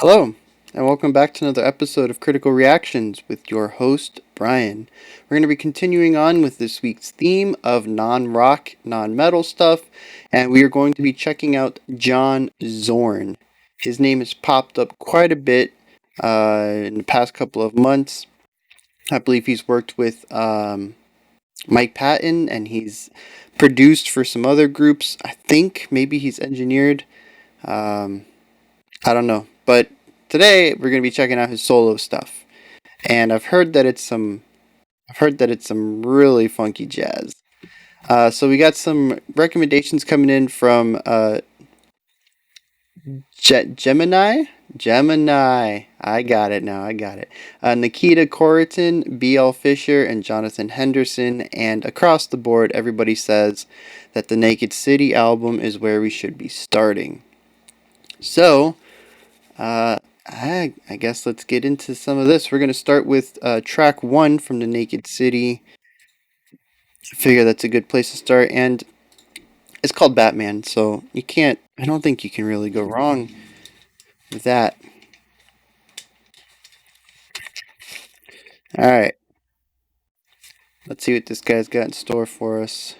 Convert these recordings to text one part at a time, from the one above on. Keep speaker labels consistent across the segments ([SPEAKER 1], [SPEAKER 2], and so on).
[SPEAKER 1] Hello, and welcome back to another episode of Critical Reactions with your host, Bryan. We're going to be continuing on with this week's theme of non rock, non metal stuff, and we are going to be checking out John Zorn. His name has popped up quite a bit in the past couple of months. I believe he's worked with Mike Patton, and he's produced for some other groups. I think maybe he's engineered. Um, I don't know. But today we're going to be checking out his solo stuff. And I've heard that it's some really funky jazz. So we got some recommendations coming in from Gemini. Gemini. I got it now. I got it. Nikita Corriton, B.L. Fisher, and Jonathan Henderson. And across the board, everybody says that the Naked City album is where we should be starting. So, I guess let's get into some of this. We're going to start with track one from the Naked City. I figure that's a good place to start. And it's called Batman, so I don't think you can really go wrong with that. Alright, let's see what this guy's got in store for us.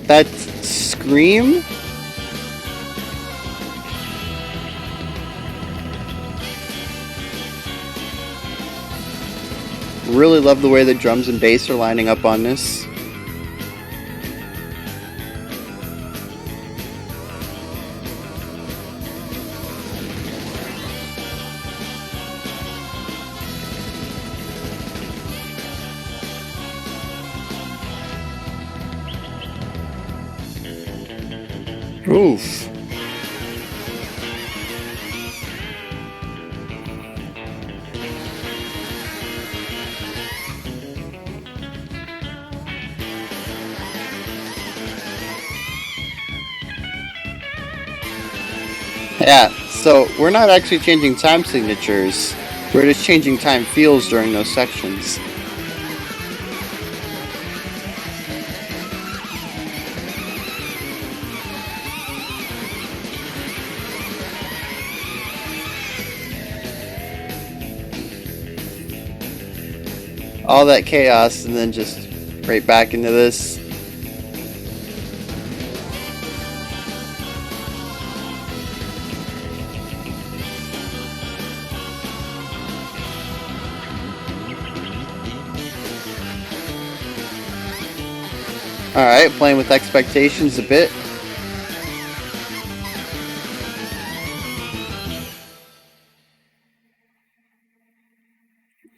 [SPEAKER 1] That scream? Really love the way the drums and bass are lining up on this. Oof. Yeah, so we're not actually changing time signatures. We're just changing time feels during those sections. All that chaos and then just right back into this. Alright, playing with expectations a bit.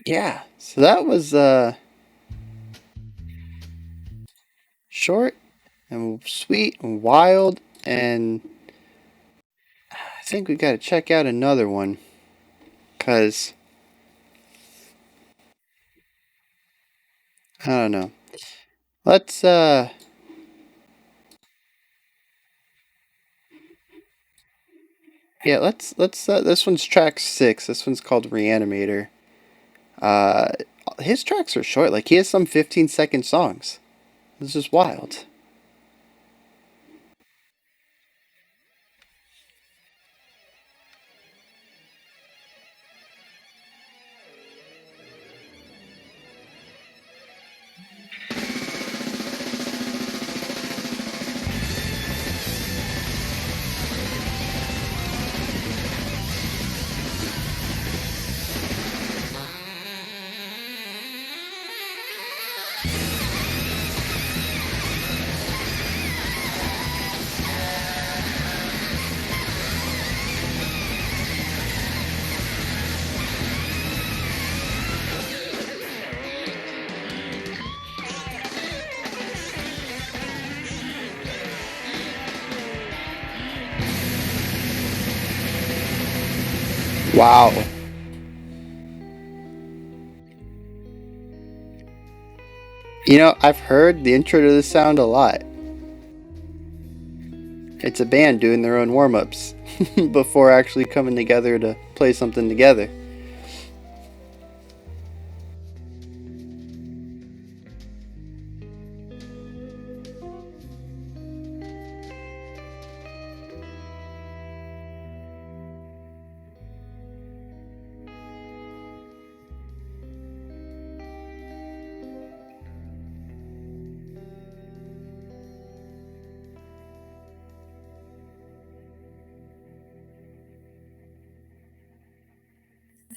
[SPEAKER 1] Yeah, so that was short and sweet and wild, and I think we gotta check out another one. Cause I don't know. Let's yeah, let's this one's track 6. This one's called Reanimator. Uh his tracks are short, like he has some 15-second songs. This is wild. Wow. I've heard the intro to this sound a lot. It's a band doing their own warm ups before actually coming together to play something together.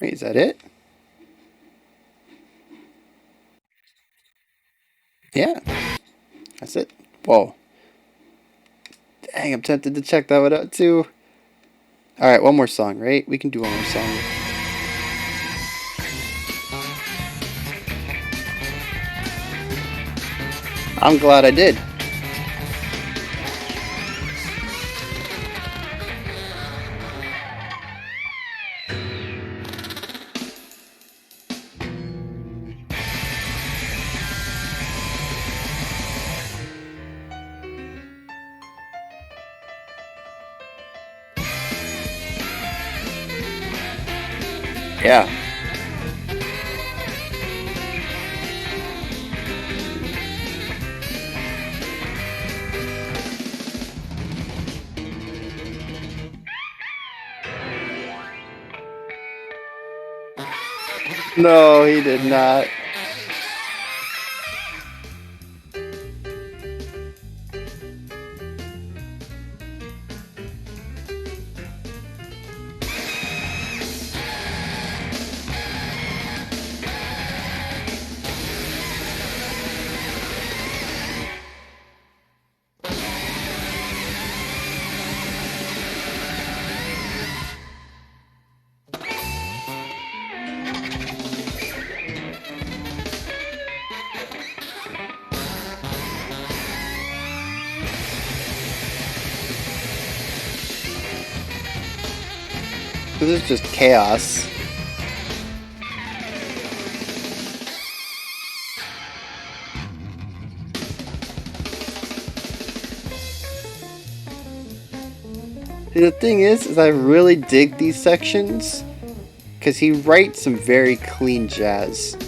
[SPEAKER 1] Wait, is that it? Yeah, that's it. Whoa. Dang, I'm tempted to check that one out too. Alright, one more song, right? We can do one more song. I'm glad I did. Yeah. No, he did not. This is just chaos. The thing is I really dig these sections because he writes some very clean jazz.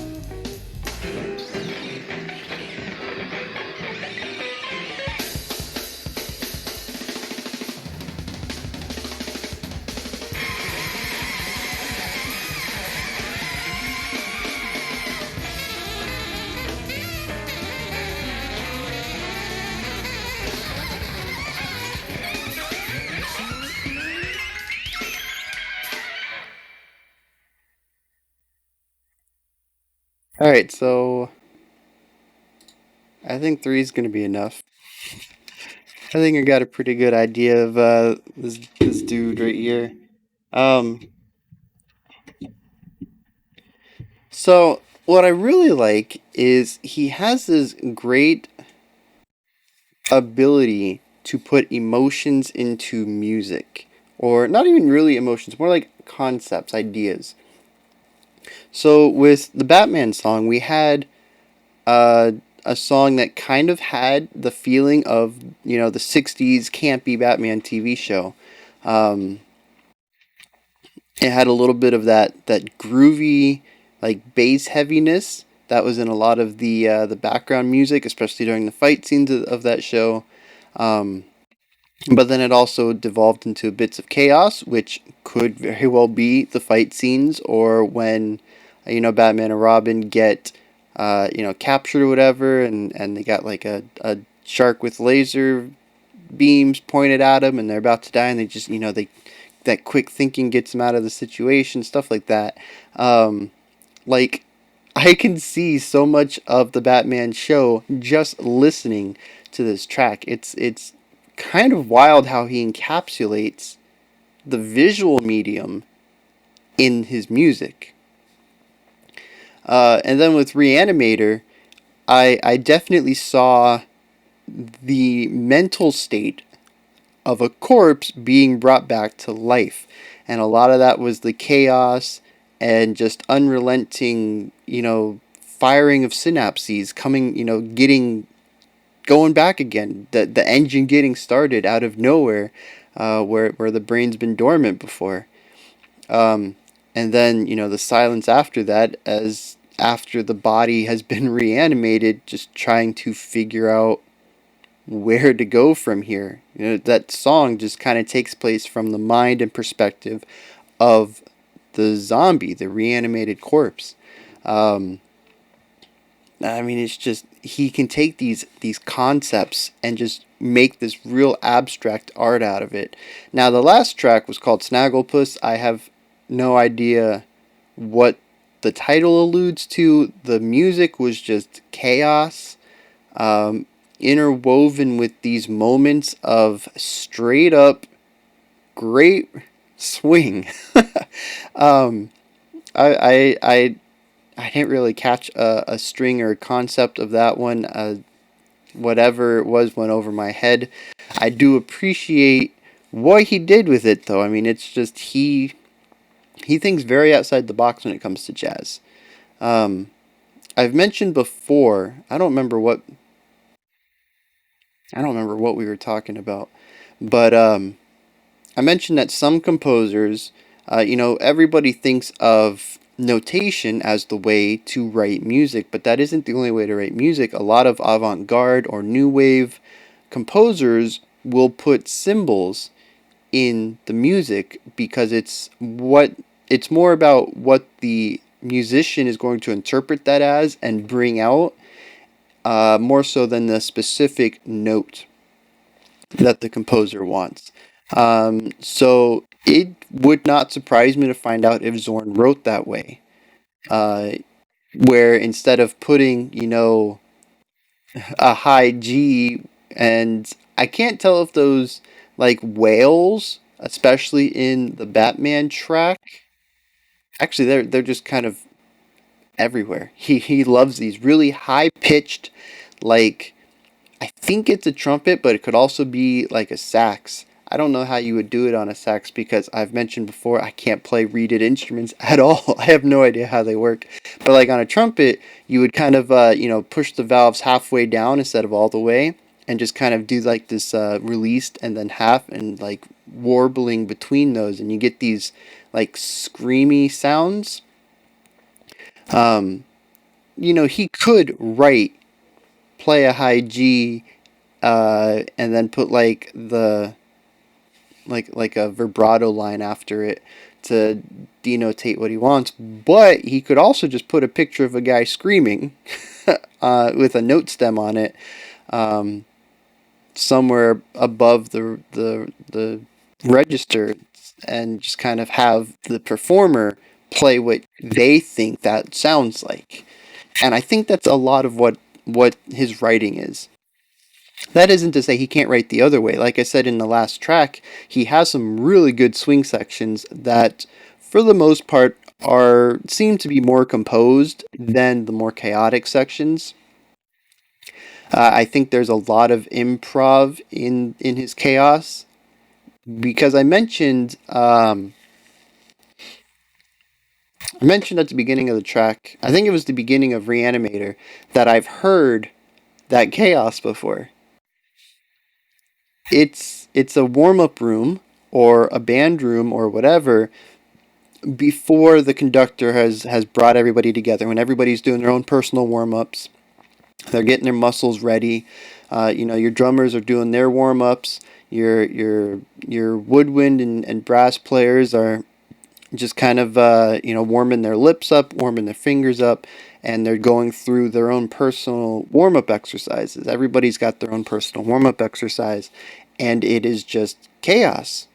[SPEAKER 1] Alright, so I think three is going to be enough. I think I got a pretty good idea of this dude right here. Um, so what I really like is he has this great ability to put emotions into music, or not even really emotions, more like concepts, ideas. So with the Batman song, we had uh, a song that kind of had the feeling of the '60s campy Batman TV show. Um, it had a little bit of that groovy like bass heaviness that was in a lot of the background music, especially during the fight scenes of that show. Um, but then it also devolved into bits of chaos, which could very well be the fight scenes or when Batman and Robin get captured or whatever, and they got like a shark with laser beams pointed at them, and they're about to die, and they just they that quick thinking gets them out of the situation, stuff like that. Um, like I can see so much of the Batman show just listening to this track. It's kind of wild how he encapsulates the visual medium in his music. And then with Reanimator, I definitely saw the mental state of a corpse being brought back to life. and a lot of that was the chaos and just unrelenting, firing of synapses coming, getting going back again, the engine getting started out of nowhere, where the brain's been dormant before. Um, and then, the silence after that, as after the body has been reanimated, just trying to figure out where to go from here. That song just kind of takes place from the mind and perspective of the zombie, the reanimated corpse. Um, I mean, it's just he can take these concepts and just make this real abstract art out of it. Now, the last track was called Snagglepuss. I have no idea what the title alludes to. The music was just chaos, um, interwoven with these moments of straight up great swing. um, I didn't really catch a string or a concept of that one. Whatever it was went over my head. I do appreciate what he did with it, though. I mean, it's just he thinks very outside the box when it comes to jazz. Um, I've mentioned before. I don't remember what we were talking about, but I mentioned that some composers, everybody thinks of notation as the way to write music, but that isn't the only way to write music. A lot of avant garde or new wave composers will put symbols in the music because it's more about what the musician is going to interpret that as and bring out, more so than the specific note that the composer wants. So it would not surprise me to find out if Zorn wrote that way, uh, where instead of putting, a high G, and I can't tell if those like whales, especially in the Batman track, actually they're just kind of everywhere. He loves these really high pitched, like, I think it's a trumpet, but it could also be like a sax. I don't know how you would do it on a sax because I've mentioned before I can't play reeded instruments at all. I have no idea how they work. But like on a trumpet, you would kind of push the valves halfway down instead of all the way, and just kind of do like this released and then half, and like warbling between those, and you get these like screamy sounds. Um, he could play a high G, and then put like a vibrato line after it to denotate what he wants. But he could also just put a picture of a guy screaming, with a note stem on it, um, somewhere above the register, and just kind of have the performer play what they think that sounds like. And I think that's a lot of what his writing is. That isn't to say he can't write the other way. Like I said in the last track, he has some really good swing sections that, for the most part, are seem to be more composed than the more chaotic sections. I think there's a lot of improv in his chaos, because I mentioned at the beginning of the track. I think it was the beginning of Reanimator that I've heard that chaos before. It's a warm up room or a band room or whatever, before the conductor has brought everybody together, when everybody's doing their own personal warm ups. They're getting their muscles ready. Your drummers are doing their warm ups. Your woodwind and brass players are just kind of warming their lips up, warming their fingers up, and they're going through their own personal warm up exercises. Everybody's got their own personal warm up exercise, and it is just chaos.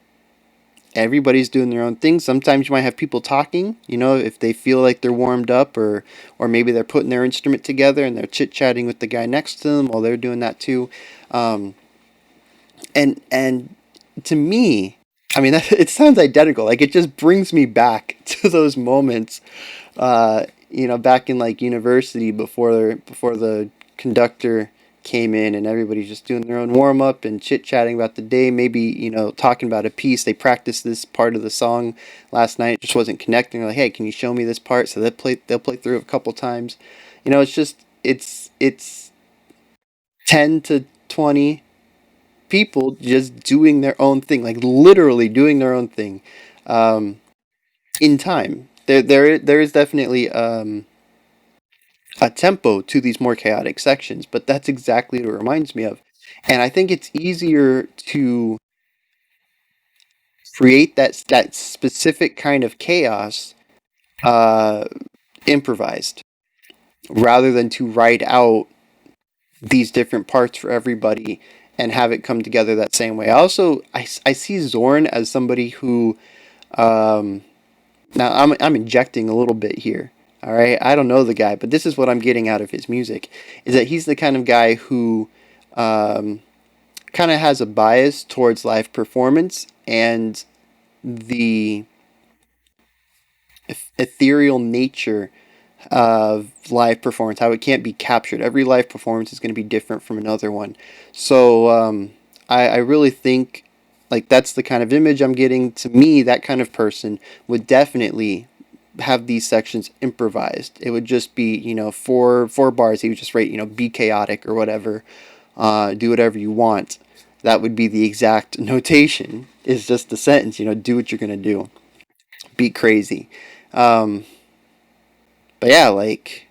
[SPEAKER 1] Everybody's doing their own thing. Sometimes you might have people talking, if they feel like they're warmed up, or maybe they're putting their instrument together and they're chit chatting with the guy next to them while they're doing that too. Um, and to me, I mean, it sounds identical. Like, it just brings me back to those moments, back in like university, before the conductor came in and everybody's just doing their own warm up and chit chatting about the day. Maybe, talking about a piece. They practiced this part of the song last night. It just wasn't connecting. They're like, hey, can you show me this part? So they'll play through it a couple times. It's just it's 10 to 20 people just doing their own thing, like literally doing their own thing, um, in time. There is definitely a tempo to these more chaotic sections, but that's exactly what it reminds me of. And I think it's easier to create that specific kind of chaos, uh, improvised, rather than to write out these different parts for everybody and have it come together that same way. I see Zorn as somebody who, um, now I'm injecting a little bit here. All right, I don't know the guy, but this is what I'm getting out of his music: is that he's the kind of guy who, um, kind of has a bias towards live performance and the ethereal nature of live performance, how it can't be captured. Every live performance is going to be different from another one. So, I really think like that's the kind of image I'm getting. To me, that kind of person would definitely have these sections improvised. It would just be, four bars. He would just write, be chaotic or whatever, do whatever you want. That would be the exact notation. Is just the sentence, do what you're gonna do, be crazy. Um, but yeah, like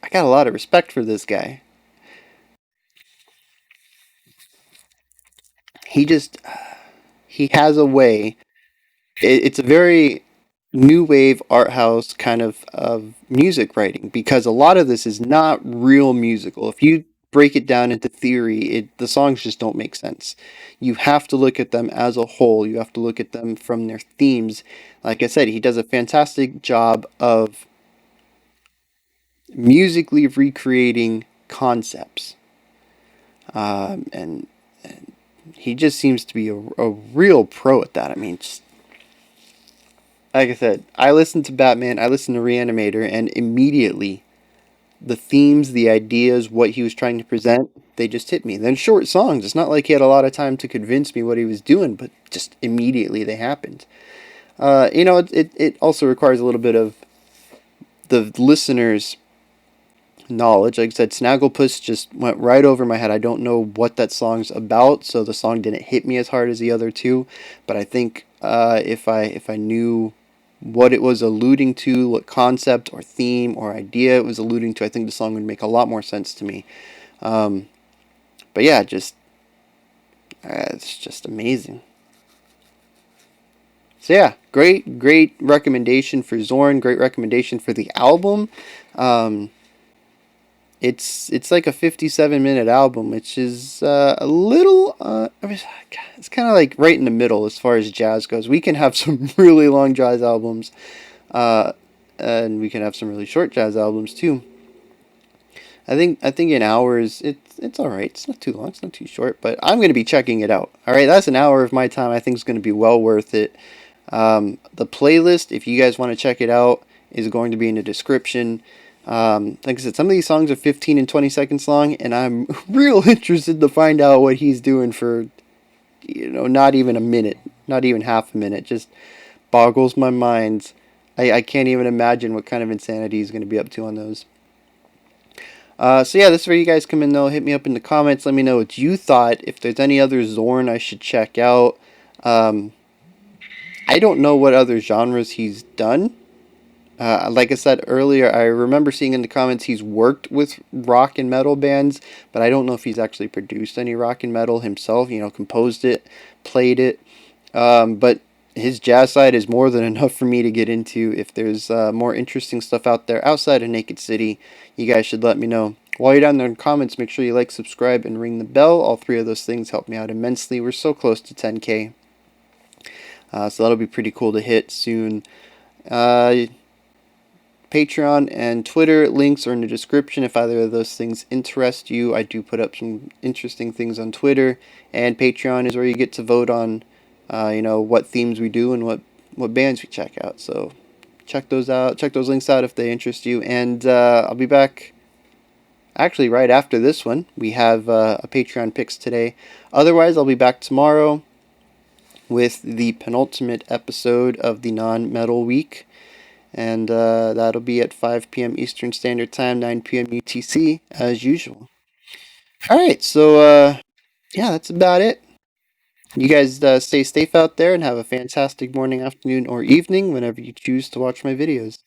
[SPEAKER 1] I got a lot of respect for this guy. He just he has a way. It's a very new wave art house kind of music writing, because a lot of this is not real musical. If you break it down into theory, the songs just don't make sense. You have to look at them as a whole. You have to look at them from their themes. Like I said, he does a fantastic job of musically recreating concepts, and he just seems to be a real pro at that. I mean, just like I said, I listened to Batman, I listened to Reanimator, and immediately the themes, the ideas, what he was trying to present, they just hit me. Then short songs. It's not like he had a lot of time to convince me what he was doing, but just immediately they happened. It also requires a little bit of the listener's knowledge. Like I said, Snagglepuss just went right over my head. I don't know what that song's about, so the song didn't hit me as hard as the other two. But I think, if I knew what it was alluding to, what concept or theme or idea it was alluding to, I think the song would make a lot more sense to me. Um, but yeah, just it's just amazing. So yeah, great recommendation for Zorn. Great recommendation for the album. Um, it's like a 57-minute album, which is, a little. I mean, it's kind of like right in the middle as far as jazz goes. We can have some really long jazz albums, uh, and we can have some really short jazz albums too. I think in hours it's all right. It's not too long. It's not too short. But I'm going to be checking it out. All right, that's an hour of my time. I think is going to be well worth it. The playlist, if you guys want to check it out, is going to be in the description. Like I said, some of these songs are 15 and 20 seconds long, and I'm real interested to find out what he's doing for, not even a minute, not even half a minute. Just boggles my mind. I can't even imagine what kind of insanity he's going to be up to on those. So yeah, this is where you guys come in though. Hit me up in the comments. Let me know what you thought. If there's any other Zorn I should check out. Um, I don't know what other genres he's done. Like I said earlier, I remember seeing in the comments he's worked with rock and metal bands, but I don't know if he's actually produced any rock and metal himself, composed it, played it. But his jazz side is more than enough for me to get into. If there's, more interesting stuff out there outside of Naked City, you guys should let me know. While you're down there in the comments, make sure you like, subscribe, and ring the bell. All three of those things help me out immensely. We're so close to 10K. So that'll be pretty cool to hit soon. Uh, Patreon and Twitter links are in the description if either of those things interest you. I do put up some interesting things on Twitter, and Patreon is where you get to vote on, what themes we do and what bands we check out. So check those out. Check those links out if they interest you, and I'll be back Actually, right after this one, we have a Patreon picks today. Otherwise, I'll be back tomorrow with the penultimate episode of the non-metal week, and that'll be at 5 p.m. Eastern Standard Time, 9 p.m. UTC, as usual. All right, so yeah, that's about it. You guys stay safe out there and have a fantastic morning, afternoon, or evening whenever you choose to watch my videos.